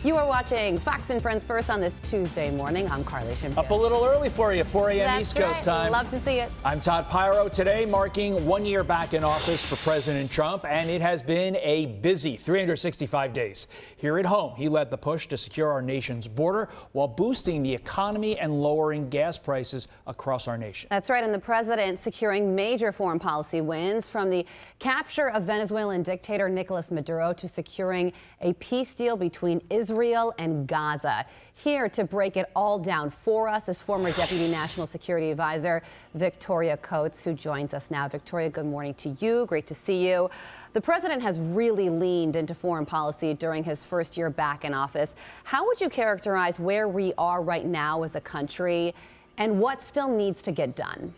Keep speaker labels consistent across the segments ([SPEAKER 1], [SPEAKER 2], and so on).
[SPEAKER 1] You are watching Fox and Friends First on this Tuesday morning. I'm Carly Shimkin.
[SPEAKER 2] Up a little early for you, 4 a.m.
[SPEAKER 1] That's
[SPEAKER 2] East Coast
[SPEAKER 1] right.
[SPEAKER 2] time.
[SPEAKER 1] Love to see it.
[SPEAKER 2] I'm Todd Pyro. Today marking 1 year back in office for President Trump, and it has been a busy 365 days. Here at home, he led the push to secure our nation's border while boosting the economy and lowering gas prices across our nation.
[SPEAKER 1] That's right, and the president securing major foreign policy wins, from the capture of Venezuelan dictator Nicolas Maduro to securing a peace deal between Israel and Gaza. Here to break it all down for us is former Deputy National Security Advisor Victoria Coates, who joins us now. Victoria, good morning to you. Great to see you. The president has really leaned into foreign policy during his first year back in office. How would you characterize where we are right now as a country and what still needs to get done?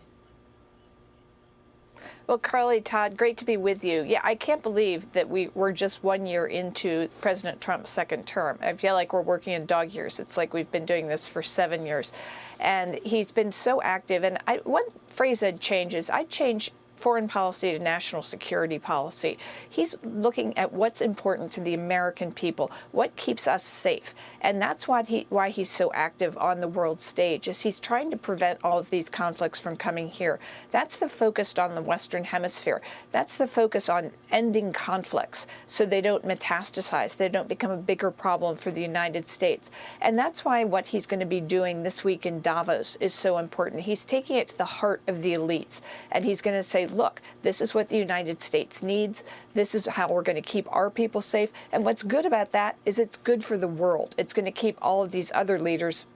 [SPEAKER 3] Well, Carly, Todd, great to be with you. Yeah, I can't believe that we're just 1 year into President Trump's second term. I feel like we're working in dog years. It's like we've been doing this for 7 years. And he's been so active. And one phrase I'd change is I'd change foreign policy to national security policy. He's looking at what's important to the American people, what keeps us safe. And that's why he's so active on the world stage, is he's trying to prevent all of these conflicts from coming here. That's the focus on the Western Hemisphere. That's the focus on ending conflicts so they don't metastasize, they don't become a bigger problem for the United States. And that's why what he's going to be doing this week in Davos is so important. He's taking it to the heart of the elites, and he's going to say, look, this is what the United States needs. This is how we're going to keep our people safe. And what's good about that is it's good for the world. It's going to keep all of these other leaders'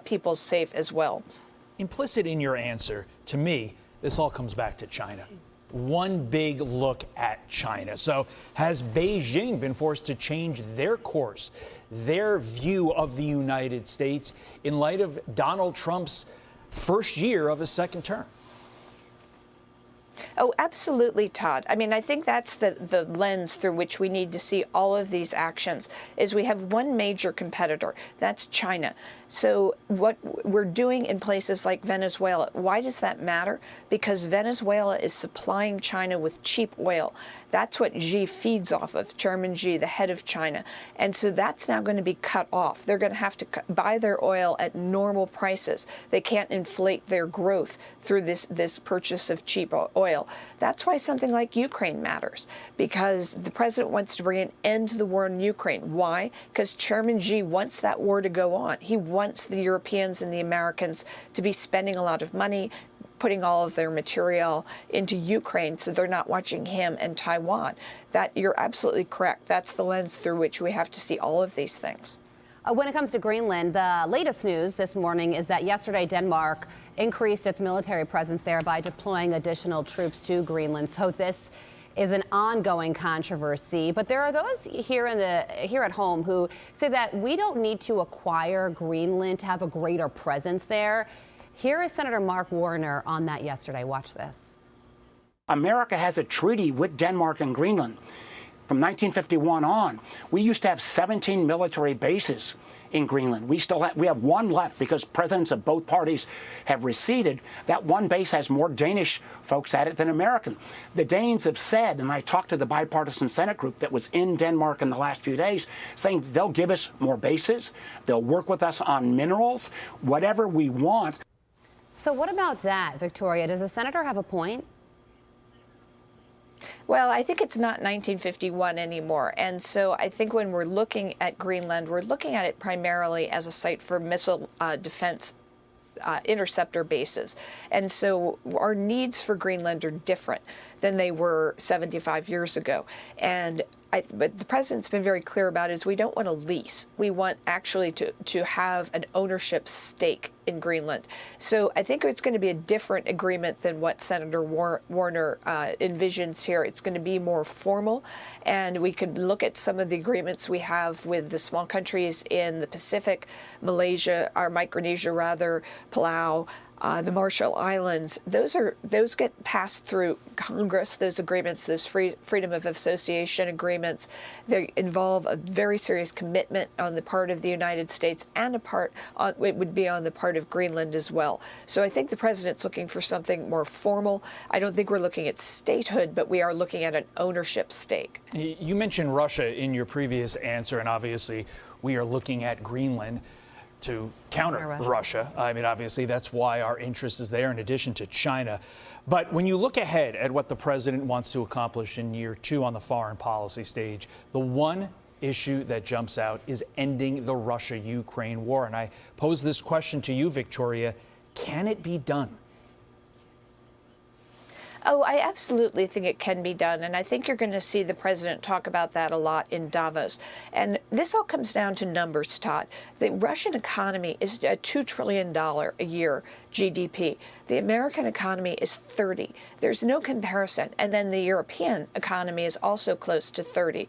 [SPEAKER 3] people safe as well.
[SPEAKER 2] Implicit in your answer, to me, this all comes back to China. One big look at China. So has Beijing been forced to change their course, their view of the United States in light of Donald Trump's first year of his second term?
[SPEAKER 3] Oh, absolutely, Todd. I mean, I think that's the lens through which we need to see all of these actions, is we have one major competitor, that's China. So what we're doing in places like Venezuela, why does that matter? Because Venezuela is supplying China with cheap oil. That's what Xi feeds off of, Chairman Xi, the head of China. And so that's now going to be cut off. They're going to have to buy their oil at normal prices. They can't inflate their growth through this purchase of cheap oil. That's why something like Ukraine matters, because the president wants to bring an end to the war in Ukraine. Why? Because Chairman Xi wants that war to go on. He wants the Europeans and the Americans to be spending a lot of money, putting all of their material into Ukraine, so they're not watching him and Taiwan. That, you're absolutely correct. That's the lens through which we have to see all of these things.
[SPEAKER 1] When it comes to Greenland, the latest news this morning is that yesterday Denmark increased its military presence there by deploying additional troops to Greenland. So this is an ongoing controversy. But there are those here at home who say that we don't need to acquire Greenland to have a greater presence there. Here is Senator Mark Warner on that yesterday. Watch this.
[SPEAKER 4] America has a treaty with Denmark and Greenland. From 1951 on, we used to have 17 military bases in Greenland. We have one left because presidents of both parties have receded. That one base has more Danish folks at it than American. The Danes have said, and I talked to the bipartisan Senate group that was in Denmark in the last few days, saying they'll give us more bases, they'll work with us on minerals, whatever we want.
[SPEAKER 1] So what about that, Victoria? Does the senator have a point?
[SPEAKER 3] Well, I think it's not 1951 anymore. And so I think when we're looking at Greenland, we're looking at it primarily as a site for missile defense interceptor bases. And so our needs for Greenland are different than they were 75 years ago. And but the president's been very clear about is we don't want to lease. We want actually to have an ownership stake in Greenland. So I think it's going to be a different agreement than what Senator Warner envisions here. It's going to be more formal, and we could look at some of the agreements we have with the small countries in the Pacific, Malaysia, or Micronesia rather, Palau, the Marshall Islands. Those get passed through Congress. Those agreements, those freedom of association agreements, they involve a very serious commitment on the part of the United States, and it would be on the part of Greenland as well. So I think the president's looking for something more formal. I don't think we're looking at statehood, but we are looking at an ownership stake.
[SPEAKER 2] You mentioned Russia in your previous answer, and obviously we are looking at Greenland to counter Russia. I mean, obviously that's why our interest is there in addition to China. But when you look ahead at what the president wants to accomplish in year 2 on the foreign policy stage, the one issue that jumps out is ending the Russia-Ukraine war. And I pose this question to you, Victoria. Can it be done?
[SPEAKER 3] Oh, I absolutely think it can be done. And I think you're going to see the president talk about that a lot in Davos. And this all comes down to numbers, Todd. The Russian economy is a $2 trillion a year GDP. The American economy is 30. There's no comparison. And then the European economy is also close to 30.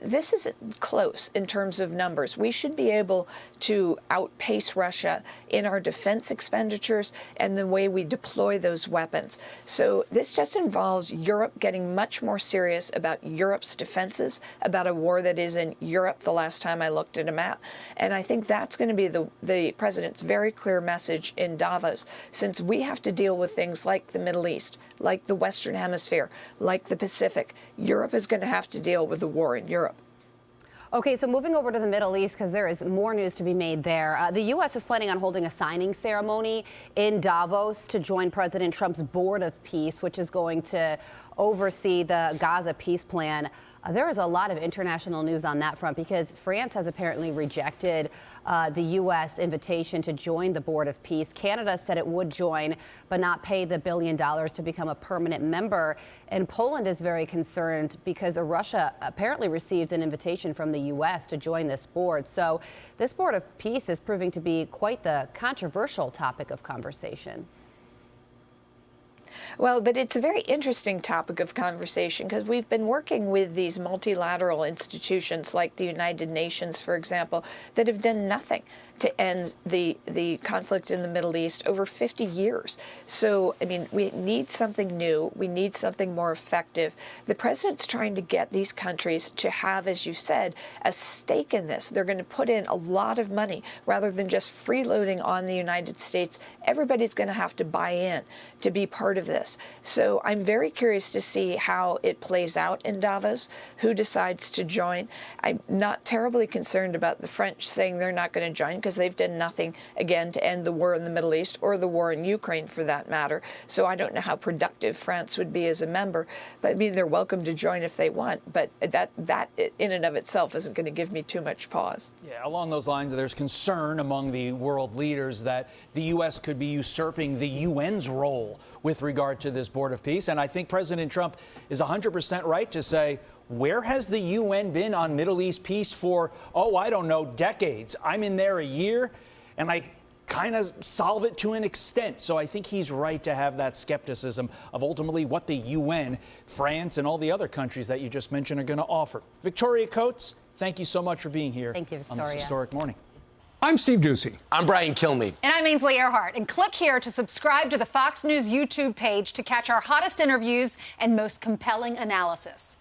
[SPEAKER 3] This is close in terms of numbers. We should be able to outpace Russia in our defense expenditures and the way we deploy those weapons. So this just involves Europe getting much more serious about Europe's defenses, about a war that is in Europe the last time I looked at a map. And I think that's going to be the president's very clear message in Davos, since we have to deal with things like the Middle East, like the Western Hemisphere, like the Pacific. Europe is going to have to deal with the war in Europe.
[SPEAKER 1] Okay, so moving over to the Middle East, because there is more news to be made there. The U.S. is planning on holding a signing ceremony in Davos to join President Trump's Board of Peace, which is going to oversee the Gaza peace plan. There is a lot of international news on that front because France has apparently rejected the U.S. invitation to join the Board of Peace. Canada said it would join, but not pay the $1 billion to become a permanent member. And Poland is very concerned because Russia apparently received an invitation from the U.S. to join this board. So this Board of Peace is proving to be quite the controversial topic of conversation.
[SPEAKER 3] Well, but it's a very interesting topic of conversation because we've been working with these multilateral institutions like the United Nations, for example, that have done nothing to end the conflict in the Middle East over 50 years. So, I mean, we need something new. We need something more effective. The president's trying to get these countries to have, as you said, a stake in this. They're going to put in a lot of money rather than just freeloading on the United States. Everybody's going to have to buy in to be part of this. So I'm very curious to see how it plays out in Davos, who decides to join. I'm not terribly concerned about the French saying they're not going to join because they've done nothing, again, to end the war in the Middle East or the war in Ukraine for that matter. So I don't know how productive France would be as a member. But I mean, they're welcome to join if they want. But that in and of itself isn't going to give me too much pause.
[SPEAKER 2] Yeah, along those lines, there's concern among the world leaders that the U.S. could be usurping the UN's role with regard to this Board of Peace. And I think President Trump is 100% right to say, where has the UN been on Middle East peace for, I don't know, decades? I'm in there a year, and I kind of solve it to an extent. So I think he's right to have that skepticism of ultimately what the UN, France, and all the other countries that you just mentioned are going to offer. Victoria Coates, thank you so much for being here.
[SPEAKER 1] Thank you, Victoria.
[SPEAKER 2] On this historic morning.
[SPEAKER 5] I'm Steve Doocy.
[SPEAKER 6] I'm Brian Kilmeade.
[SPEAKER 7] And I'm Ainsley Earhart. And click here to subscribe to the Fox News YouTube page to catch our hottest interviews and most compelling analysis.